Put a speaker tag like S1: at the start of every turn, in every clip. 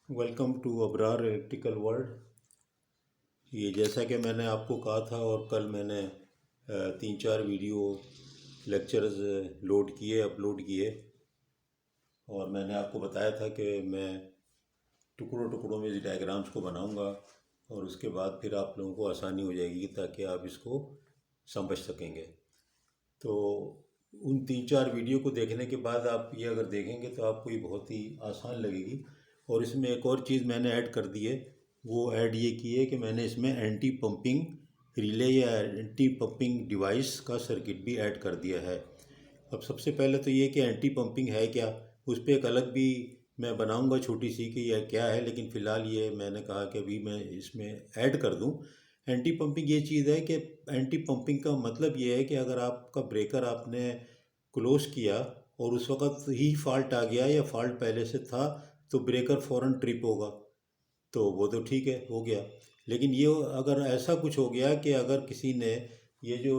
S1: Welcome to Abrar electrical world. ये जैसा कि मैंने आपको कहा था और कल मैंने 3-4 वीडियो लेक्चर्स लोड किए अपलोड किए और मैंने आपको बताया था कि मैं टुकड़ों टुकड़ों में इस डायग्राम्स को बनाऊंगा और उसके बाद फिर आप लोगों को आसानी हो जाएगी ताकि आप इसको समझ सकेंगे। तो उन 3-4 वीडियो को देखने के बाद आप ये अगर देखेंगे तो आपको ये बहुत ही आसान लगेगी। और इसमें एक और चीज़ मैंने ऐड कर दी है, वो ऐड ये की है कि मैंने इसमें एंटी पंपिंग रिले या एंटी पंपिंग डिवाइस का सर्किट भी ऐड कर दिया है। अब सबसे पहले तो ये कि एंटी पंपिंग है क्या, उस पर एक अलग भी मैं बनाऊंगा छोटी सी कि यह क्या है, लेकिन फ़िलहाल ये मैंने कहा कि अभी मैं इसमें ऐड कर दूं। एंटी पंपिंग ये चीज़ है कि एंटी पंपिंग का मतलब ये है कि अगर आपका ब्रेकर आपने क्लोज किया और उस वक़्त ही फॉल्ट आ गया या फॉल्ट पहले से था तो ब्रेकर फ़ौरन ट्रिप होगा, तो वो तो ठीक है, हो गया। लेकिन ये अगर ऐसा कुछ हो गया कि अगर किसी ने ये जो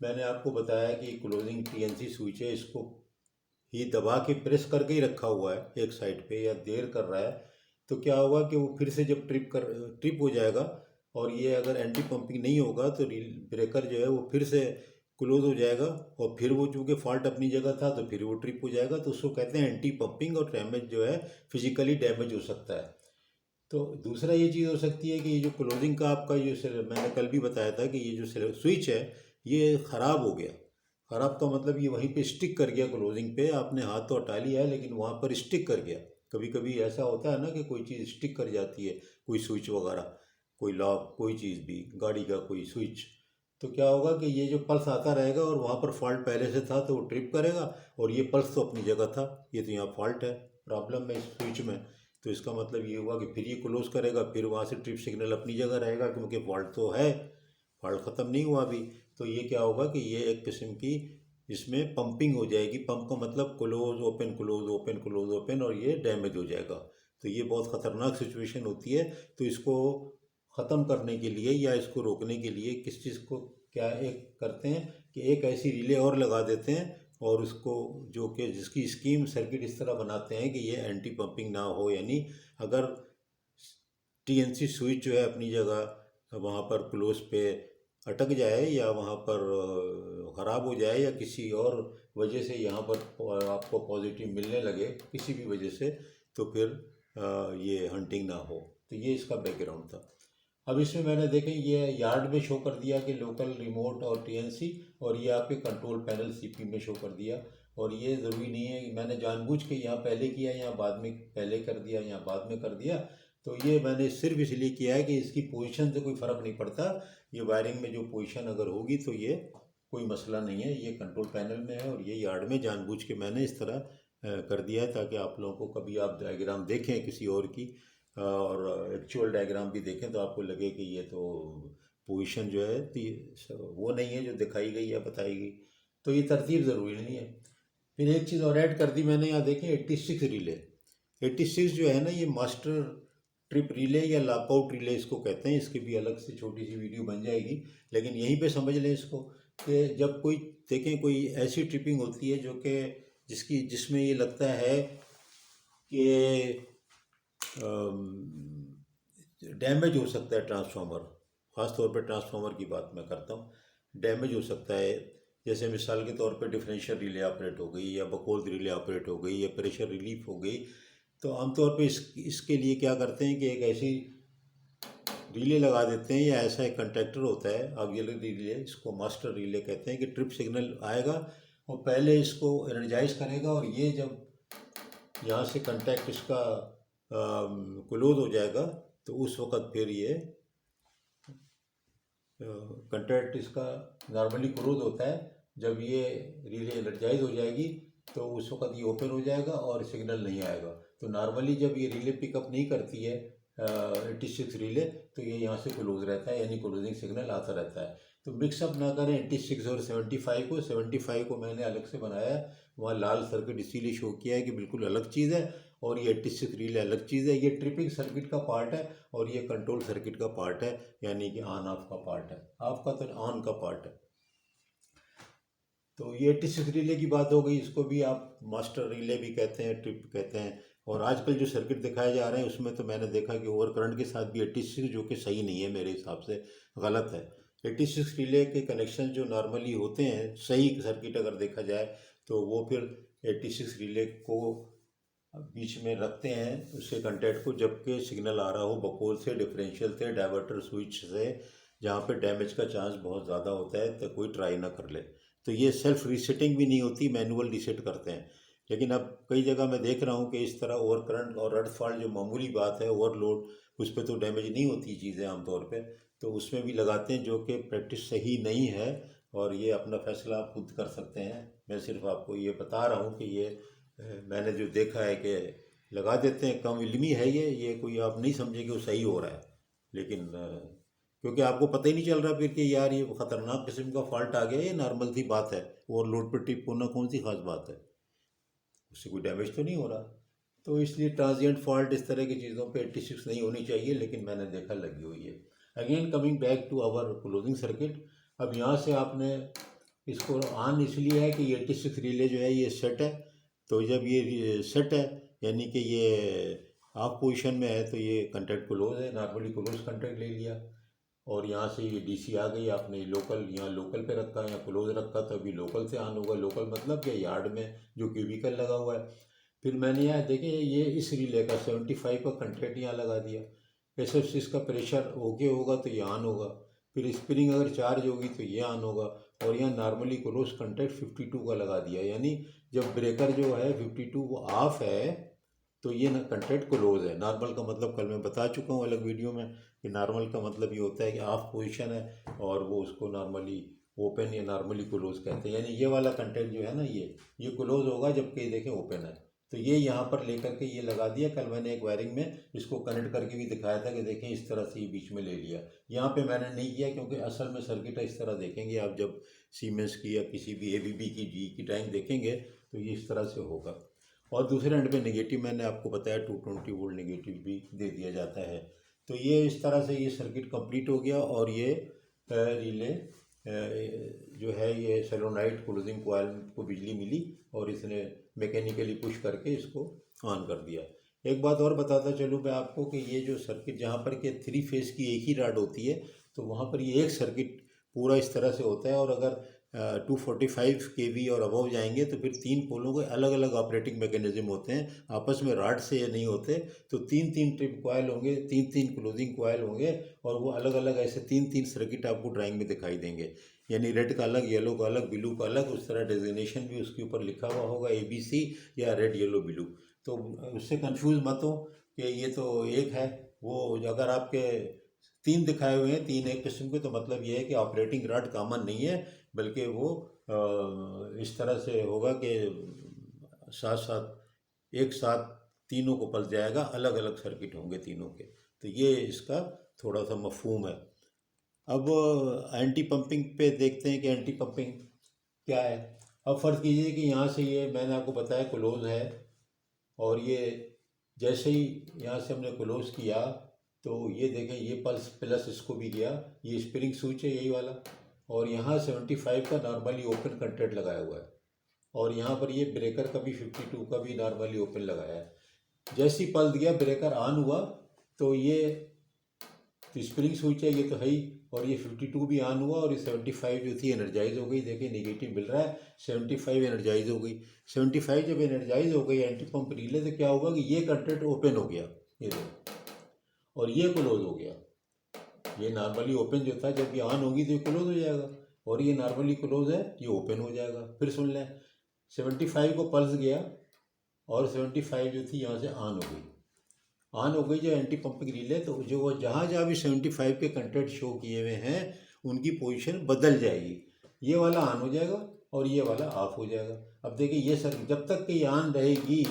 S1: मैंने आपको बताया कि क्लोजिंग टीएनसी स्विच है, इसको ये दबा के प्रेस करके ही रखा हुआ है एक साइड पे या देर कर रहा है, तो क्या होगा कि वो फिर से जब ट्रिप हो जाएगा और ये अगर एंटी पंपिंग नहीं होगा तो ब्रेकर जो है वो फिर से क्लोज हो जाएगा और फिर वो चूँकि फॉल्ट अपनी जगह था तो फिर वो ट्रिप हो जाएगा, तो उसको कहते हैं एंटी पंपिंग और डैमेज जो है फिजिकली डैमेज हो सकता है। तो दूसरा ये चीज़ हो सकती है कि ये जो क्लोजिंग का आपका मैंने कल भी बताया था कि ये जो स्विच है ये ख़राब हो गया। ख़राब का मतलब ये वहीं पे स्टिक कर गया, क्लोजिंग पे आपने हाथ तो हटा लिया है लेकिन वहाँ पर स्टिक कर गया। कभी कभी ऐसा होता है ना कि कोई चीज़ स्टिक कर जाती है, कोई स्विच वगैरह, कोई लॉक, कोई चीज़ भी, गाड़ी का कोई स्विच। तो क्या होगा कि ये जो पल्स आता रहेगा और वहाँ पर फॉल्ट पहले से था तो वो ट्रिप करेगा और ये पल्स तो अपनी जगह था, ये तो यहाँ फॉल्ट है, प्रॉब्लम है इस स्विच में। तो इसका मतलब ये हुआ कि फिर ये क्लोज करेगा, फिर वहाँ से ट्रिप सिग्नल अपनी जगह रहेगा क्योंकि फॉल्ट तो है, फॉल्ट ख़त्म नहीं हुआ अभी। तो ये क्या होगा कि ये एक किस्म की इसमें पंपिंग हो जाएगी। पंप का मतलब close open close open close open, और ये डैमेज हो जाएगा। तो ये बहुत ख़तरनाक सिचुएशन होती है। तो इसको ख़त्म करने के लिए या इसको रोकने के लिए किस चीज़ को क्या एक करते हैं कि एक ऐसी रिले और लगा देते हैं और उसको जो कि जिसकी स्कीम सर्किट इस तरह बनाते हैं कि ये एंटी पंपिंग ना हो, यानी अगर टीएनसी स्विच जो है अपनी जगह वहाँ पर क्लोज पे अटक जाए या वहाँ पर ख़राब हो जाए या किसी और वजह से यहाँ पर आपको पॉजिटिव मिलने लगे किसी भी वजह से, तो फिर ये हंटिंग ना हो। तो ये इसका बैकग्राउंड था। अब इसमें मैंने देखें ये यार्ड में शो कर दिया कि लोकल रिमोट और टीएनसी, और ये आपके कंट्रोल पैनल सीपी में शो कर दिया। और ये ज़रूरी नहीं है कि मैंने जानबूझ के यहाँ पहले किया यहाँ बाद में पहले कर दिया यहाँ बाद में कर दिया। तो ये मैंने सिर्फ इसलिए किया है कि इसकी पोजीशन से कोई फ़र्क नहीं पड़ता। ये वायरिंग में जो पोजीशन अगर होगी तो ये कोई मसला नहीं है, ये कंट्रोल पैनल में है और ये यार्ड में जानबूझ के मैंने इस तरह कर दिया है ताकि आप लोगों को कभी आप डायग्राम देखें किसी और की और एक्चुअल डायग्राम भी देखें तो आपको लगे कि ये तो पोजीशन जो है तो ये वो नहीं है जो दिखाई गई या बताई गई। तो ये तरतीब ज़रूरी नहीं है। फिर एक चीज़ और ऐड कर दी मैंने, यहाँ देखें 86 रिले। 86 जो है ना ये मास्टर ट्रिप रिले या लॉकआउट रिले इसको कहते हैं। इसकी भी अलग से छोटी सी वीडियो बन जाएगी, लेकिन यहीं पे समझ लें इसको कि जब कोई देखें कोई ऐसी ट्रिपिंग होती है जो कि जिसमें ये लगता है कि डैमेज हो सकता है ट्रांसफार्मर, ख़ास तौर पे ट्रांसफार्मर की बात मैं करता हूँ, डैमेज हो सकता है। जैसे मिसाल के तौर पे डिफरेंशियल रिले ऑपरेट हो गई या बकोल रिले ऑपरेट हो गई या प्रेशर रिलीफ हो गई, तो आमतौर पे इसके लिए क्या करते हैं कि एक ऐसी रिले लगा देते हैं या ऐसा एक कंटेक्टर होता है ऑक्सिलरी रिले, इसको मास्टर रिले कहते हैं, कि ट्रिप सिग्नल आएगा और पहले इसको एनर्जाइज करेगा और ये जब यहाँ से कंटेक्ट इसका क्लोज हो जाएगा तो उस वक़्त फिर ये कंटेक्ट इसका नॉर्मली क्लोज होता है। जब ये रिले एनर्जाइज हो जाएगी तो उस वक़्त ये ओपन हो जाएगा और सिग्नल नहीं आएगा। तो नॉर्मली जब ये रिले पिकअप नहीं करती है 86 रिले, तो ये यहाँ से क्लोज रहता है, यानी क्लोजिंग सिग्नल आता रहता है। तो मिक्सअप ना करें 86 और 75 को। 75 को मैंने अलग से बनाया है, वहाँ लाल सर्किट इसीलिए शो किया है कि बिल्कुल अलग चीज़ है, और ये 86 रिले अलग चीज़ है। ये ट्रिपिंग सर्किट का पार्ट है और ये कंट्रोल सर्किट का पार्ट है, यानी कि ऑन ऑफ का पार्ट है। ऑफ का तो ऑन का पार्ट है। तो ये 86 रिले की बात हो गई, इसको भी आप मास्टर रिले भी कहते हैं, ट्रिप कहते हैं, और आजकल जो सर्किट दिखाए जा रहे हैं उसमें तो मैंने देखा कि ओवर करंट के साथ भी 86, जो कि सही नहीं है मेरे हिसाब से, गलत है। 86 रिले के कनेक्शन जो नॉर्मली होते हैं सही सर्किट अगर देखा जाए तो वो फिर 86 रिले को बीच में रखते हैं उसके कंटेंट को, जबकि सिग्नल आ रहा हो बकोल से, डिफरेंशियल से, डाइवर्टर स्विच से, जहाँ पे डैमेज का चांस बहुत ज़्यादा होता है, तो कोई ट्राई ना कर ले। तो ये सेल्फ रीसेटिंग भी नहीं होती, मैनुअल रीसेट करते हैं। लेकिन अब कई जगह मैं देख रहा हूँ कि इस तरह ओवर करंट और अर्थ फॉल्ट जो मामूली बात है, ओवरलोड, उस पर तो डैमेज नहीं होती चीज़ें आमतौर पे, तो उसमें भी लगाते हैं, जो कि प्रैक्टिस सही नहीं है। और ये अपना फैसला आप खुद कर सकते हैं। मैं सिर्फ आपको ये बता रहा हूँ कि ये मैंने जो देखा है कि लगा देते हैं, कम इल्मी है ये कोई आप नहीं समझे कि वो सही हो रहा है। लेकिन क्योंकि आपको पता ही नहीं चल रहा फिर कि यार ये ख़तरनाक किस्म का फॉल्ट आ गया, ये नॉर्मल सी बात है, ओवरलोड पर टिप होना कौन सी खास बात है, उससे कोई डैमेज तो नहीं हो रहा। तो इसलिए ट्रांजिएंट फॉल्ट इस तरह की चीज़ों पे 86 नहीं होनी चाहिए, लेकिन मैंने देखा लगी हुई है। Again coming back to our closing circuit, अब यहाँ से आपने इसको ऑन इसलिए है कि ये 86 रिले जो है ये सेट है। तो जब ये सेट है यानी कि ये ऑफ पोजीशन में है, तो ये कंटेक्ट क्लोज है, नॉर्मली क्लोज कंटेक्ट ले लिया। और यहाँ से ये डीसी आ गई, आपने लोकल यहाँ लोकल पे रखा या क्लोज रखा, तो अभी लोकल से ऑन होगा। लोकल मतलब क्या, यार्ड में जो क्यूबिकल लगा हुआ है। फिर मैंने यहाँ देखे ये इस रिले का 75 का कंटेक्ट यहाँ लगा दिया। एसएफ का प्रेशर ओके होगा तो ये ऑन होगा, फिर स्प्रिंग अगर चार्ज होगी तो ये ऑन होगा। और यहाँ नॉर्मली क्लोज कंटेक्ट 52 का लगा दिया, यानी जब ब्रेकर जो है 52 वो ऑफ है तो ये ना कंटेक्ट क्लोज है। नॉर्मल का मतलब कल मैं बता चुका हूँ अलग वीडियो में कि नॉर्मल का मतलब ये होता है कि ऑफ पोजीशन है और वो उसको नॉर्मली ओपन या नॉर्मली क्लोज कहते हैं। यानी ये वाला कंटेक्ट जो है ना ये क्लोज होगा, जबकि देखें ओपन है। तो ये यहाँ पर लेकर के ये लगा दिया। कल मैंने एक वायरिंग में इसको कनेक्ट करके भी दिखाया था कि देखें इस तरह से ये बीच में ले लिया। यहाँ पे मैंने नहीं किया क्योंकि असल में सर्किट इस तरह देखेंगे आप, जब सीमेंस की या किसी भी एबीबी की जी की टैंक देखेंगे तो ये इस तरह से होगा। और दूसरे एंड पे नेगेटिव मैंने आपको बताया 220 वोल्ट नेगेटिव भी दे दिया जाता है। तो ये इस तरह से ये सर्किट कंप्लीट हो गया। और ये रिले जो है ये सोलेनोइड क्लोजिंग कॉइल को बिजली मिली और इसने मैकेनिकली पुश करके इसको ऑन कर दिया। एक बात और बताता चलूँ मैं आपको कि ये जो सर्किट जहाँ पर के 3 फेस की एक ही रॉड होती है, तो वहाँ पर ये एक सर्किट पूरा इस तरह से होता है। और अगर 245 kV और अबव जाएंगे तो फिर 3 पोलों के अलग अलग ऑपरेटिंग मैकेनिज्म होते हैं, आपस में रॉड से ये नहीं होते। तो 3 ट्रिप कॉयल होंगे, 3 क्लोजिंग कॉयल होंगे, और वो अलग अलग ऐसे 3 सर्किट आपको ड्राइंग में दिखाई देंगे। यानी रेड का अलग, येलो का अलग, ब्लू का अलग, उस तरह डेजिग्नेशन भी उसके ऊपर लिखा हुआ होगा ABC या रेड येलो ब्लू। तो उससे कंफ्यूज मत हो कि ये तो एक है। वो अगर आपके 3 दिखाए हुए हैं, 3 एक किस्म के, तो मतलब ये है कि ऑपरेटिंग रॉड कॉमन नहीं है, बल्कि वो इस तरह से होगा कि साथ साथ एक साथ तीनों को पल जाएगा, अलग अलग सर्किट होंगे तीनों के। तो ये इसका थोड़ा सा मफहूम है। अब एंटी पंपिंग पे देखते हैं कि एंटी पंपिंग क्या है। अब फ़र्ज़ कीजिए कि यहाँ से ये मैंने आपको बताया क्लोज है, और ये जैसे ही यहाँ से हमने क्लोज किया तो ये देखें ये पल्स प्लस इसको भी गया, ये स्प्रिंग स्विच है यही वाला। और यहाँ 75 का नॉर्मली ओपन कंटेंट लगाया हुआ है, और यहाँ पर ये ब्रेकर का भी 52 का भी नॉर्मली ओपन लगाया है। जैसी पल्स गया ब्रेकर ऑन हुआ तो ये तो स्प्रिंग स्विच है ये तो है ही, और ये 52 भी ऑन हुआ, और ये 75 जो थी एनर्जाइज हो गई। देखिए नेगेटिव मिल रहा है, 75 एनर्जाइज हो गई। 75 जब एनर्जाइज हो गई एंटी पंप रिले, तो क्या होगा कि ये कंटेंट ओपन हो गया, ये देखो, और ये क्लोज हो गया। ये नॉर्मली ओपन जो था, जब ये ऑन होगी तो ये क्लोज हो जाएगा, और ये नॉर्मली क्लोज है, ये ओपन हो जाएगा। फिर सुन लें, 75 को पल्स गया और 75 जो थी यहाँ से ऑन हो गई। ऑन हो गई जो एंटी पंपिंग रिले, तो जो वो जहाँ जहाँ भी 75 के कंटेंट शो किए हुए हैं उनकी पोजीशन बदल जाएगी। ये वाला ऑन हो जाएगा और ये वाला ऑफ हो जाएगा। अब देखिए ये सर जब तक कि ऑन रहेगी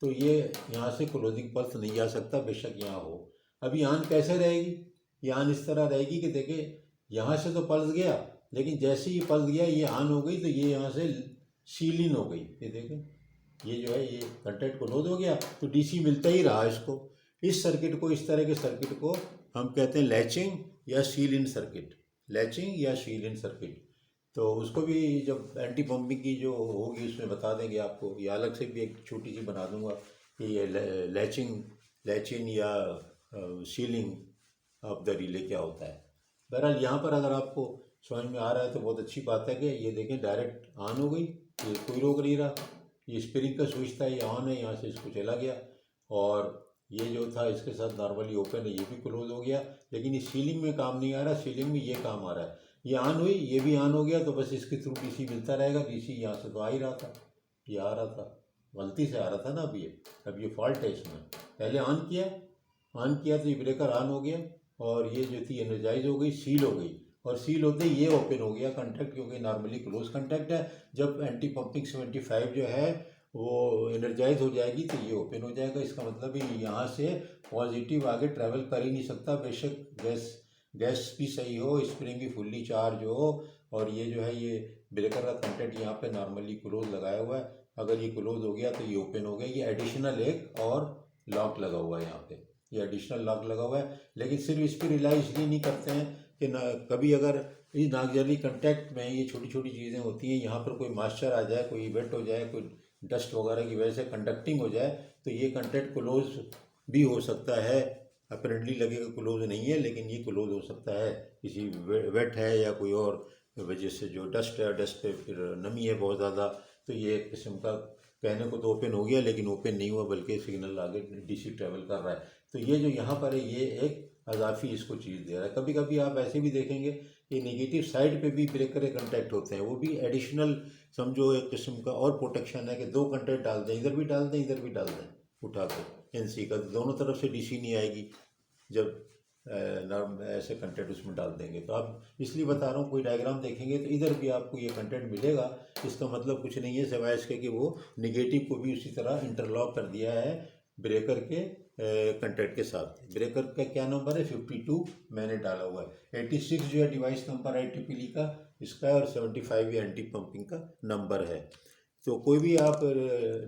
S1: तो ये यहाँ से क्लोजिंग पल्स नहीं जा सकता, बेशक यहाँ हो। अभी ऑन कैसे रहेगी, ये ऑन इस तरह रहेगी कि देखिए यहाँ से तो पल्स गया, लेकिन जैसे ही पल्स गया ये ऑन हो गई, तो ये यहाँ से सील इन हो गई। ये देखें ये जो है ये कंटेंट क्लोज हो गया, तो डीसी मिलता ही रहा इसको। इस सर्किट को, इस तरह के सर्किट को हम कहते हैं लैचिंग या सील इन सर्किट, लैचिंग या सील इन सर्किट। तो उसको भी जब एंटी पंपिंग की जो होगी उसमें बता देंगे आपको, या अलग से भी एक छोटी सी बना दूंगा कि ये लैचिन या सीलिंग ऑफ द रिले क्या होता है। बहरहाल यहाँ पर अगर आपको समझ में आ रहा है तो बहुत अच्छी बात है कि ये देखें डायरेक्ट ऑन हो गई, ये कोई रोक नहीं रहा। ये स्प्रिंग का स्विच था, ये ऑन है, यहाँ से इसको चला गया, और ये जो था इसके साथ नॉर्मली ओपन है, ये भी क्लोज हो गया। लेकिन इस सीलिंग में काम नहीं आ रहा, सीलिंग में ये काम आ रहा है। ये ऑन हुई, ये भी ऑन हो गया, तो बस इसके थ्रू डीसी मिलता रहेगा। डीसी यहाँ से तो आ ही रहा था, ये आ रहा था, गलती से आ रहा था ना। अब ये फॉल्ट है इसमें। पहले ऑन किया तो ये ब्रेकर ऑन हो गया, और ये जो थी एनर्जाइज हो गई, सील हो गई, और सील होते ही ये ओपन हो गया कंटैक्ट, क्योंकि नॉर्मली क्लोज कंटैक्ट है। जब एंटी पंपिंग 75 जो है वो एनर्जाइज हो जाएगी तो ये ओपन हो जाएगा। इसका मतलब ही यहाँ से पॉजिटिव आगे ट्रैवल कर ही नहीं सकता, बेशक गैस भी सही हो, स्प्रिंग भी फुल्ली चार्ज हो, और ये जो है ये ब्रेकर का कंटैक्ट यहाँ पे नॉर्मली क्लोज लगाया हुआ है। अगर ये क्लोज हो गया तो ये ओपन हो गया। ये एडिशनल एक और लॉक लगा हुआ है यहाँ पे, ये एडिशनल लॉक लगा हुआ है। लेकिन सिर्फ इस पर रिलाई इसलिए नहीं करते हैं कि ना कभी अगर इस नागजली कंटैक्ट में ये छोटी छोटी चीज़ें होती हैं, यहाँ पर कोई मॉइस्चर आ जाए, कोई वेट हो जाए, कोई डस्ट वगैरह की वजह से कंडक्टिंग हो जाए, तो ये कंटैक्ट क्लोज भी हो सकता है। अपेरेंटली लगेगा क्लोज नहीं है, लेकिन ये क्लोज हो सकता है, किसी वेट है या कोई और वजह से, जो डस्ट है, डस्ट पे फिर नमी है बहुत ज़्यादा, तो ये एक किस्म का कहने को तो ओपन हो गया, लेकिन ओपन नहीं हुआ, बल्कि सिग्नल आगे डीसी ट्रेवल कर रहा है। तो ये जो यहाँ पर है, ये एक अजाफी इसको चीज़ दे रहा है। कभी कभी आप ऐसे भी देखेंगे कि नेगेटिव साइड पे भी ब्रेकर के कंटैक्ट होते हैं, वो भी एडिशनल समझो एक किस्म का और प्रोटेक्शन है कि दो कंटैक्ट डाल दें, इधर भी डाल दें, इधर भी डाल दें, उठा के एनसी का, दोनों तरफ से डीसी नहीं आएगी जब नॉर्म ऐसे कंटेंट उसमें डाल देंगे। तो आप इसलिए बता रहा हूँ, कोई डायग्राम देखेंगे तो इधर भी आपको ये कंटेंट मिलेगा। इसका मतलब कुछ नहीं है सिवाय इसके कि वो निगेटिव को भी उसी तरह इंटरलॉक कर दिया है ब्रेकर के कंटेंट के साथ। ब्रेकर का क्या नंबर है, 52 मैंने डाला हुआ है। 86 जो है डिवाइस नंबर IEEE का इसका, और 75 ये एंटी पंपिंग का नंबर है। तो कोई भी आप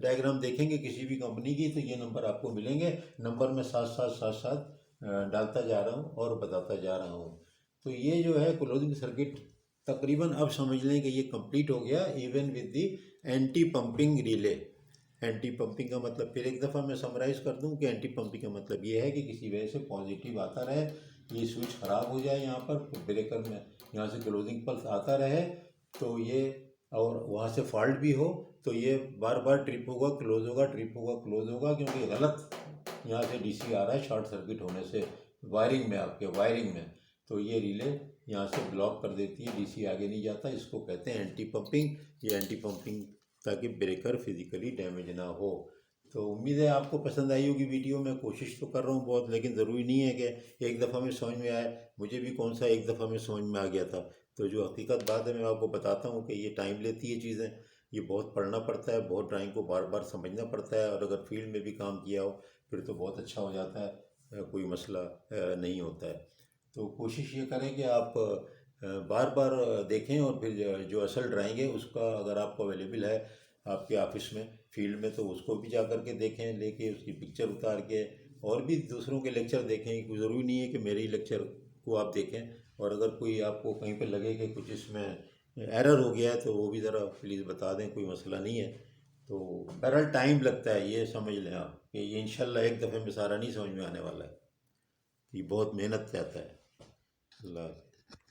S1: डायग्राम देखेंगे किसी भी कंपनी की, तो ये नंबर आपको मिलेंगे। नंबर में साथ साथ डालता जा रहा हूँ और बताता जा रहा हूँ। तो ये जो है क्लोजिंग सर्किट तकरीबन अब समझ लें कि ये कंप्लीट हो गया, even with the anti pumping relay. Anti pumping का मतलब फिर एक दफ़ा मैं समराइज़ कर दूं कि एंटी पंपिंग का मतलब ये है कि किसी वजह से पॉजिटिव आता रहे, ये स्विच ख़राब हो जाए यहाँ पर ब्रेकर में, यहाँ से क्लोजिंग पल्स आता रहे, तो ये, और वहाँ से फॉल्ट भी हो, तो ये बार बार ट्रिप होगा, क्लोज होगा, ट्रिप होगा, क्लोज होगा, क्योंकि गलत यहाँ से डीसी आ रहा है शॉर्ट सर्किट होने से वायरिंग में, आपके वायरिंग में। तो ये रिले यहाँ से ब्लॉक कर देती है, डीसी आगे नहीं जाता। इसको कहते हैं एंटी पंपिंग। ये एंटी पंपिंग ताकि ब्रेकर फिजिकली डैमेज ना हो। तो उम्मीद है आपको पसंद आई होगी वीडियो। मैं कोशिश तो कर रहा हूँ बहुत, लेकिन ज़रूरी नहीं है कि एक दफ़ा में समझ में आए। मुझे भी कौन सा एक दफ़ा में समझ में आ गया था। तो जो हकीकत बात है मैं आपको बताता हूँ कि ये टाइम लेती है चीज़ें, ये बहुत पढ़ना पड़ता है, बहुत ड्राइंग को बार बार समझना पड़ता है, और अगर फील्ड में भी काम किया हो फिर तो बहुत अच्छा हो जाता है, कोई मसला नहीं होता है। तो कोशिश ये करें कि आप बार बार देखें, और फिर जो असल ड्राइंग है उसका अगर आपको अवेलेबल है आपके ऑफिस में, फील्ड में, तो उसको भी जा कर के देखें, लेके उसकी पिक्चर उतार के, और भी दूसरों के लेक्चर देखें। कोई ज़रूरी नहीं है कि मेरे ही लेक्चर को आप देखें। और अगर कोई आपको कहीं पर लगे कि कुछ इसमें एरर हो गया है तो वो भी ज़रा प्लीज़ बता दें, कोई मसला नहीं है। तो बहरहाल टाइम लगता है, ये समझ लें आप कि ये इंशाल्लाह एक दफ़े में सारा नहीं समझ में आने वाला है, ये बहुत मेहनत चाहता है। अल्लाह।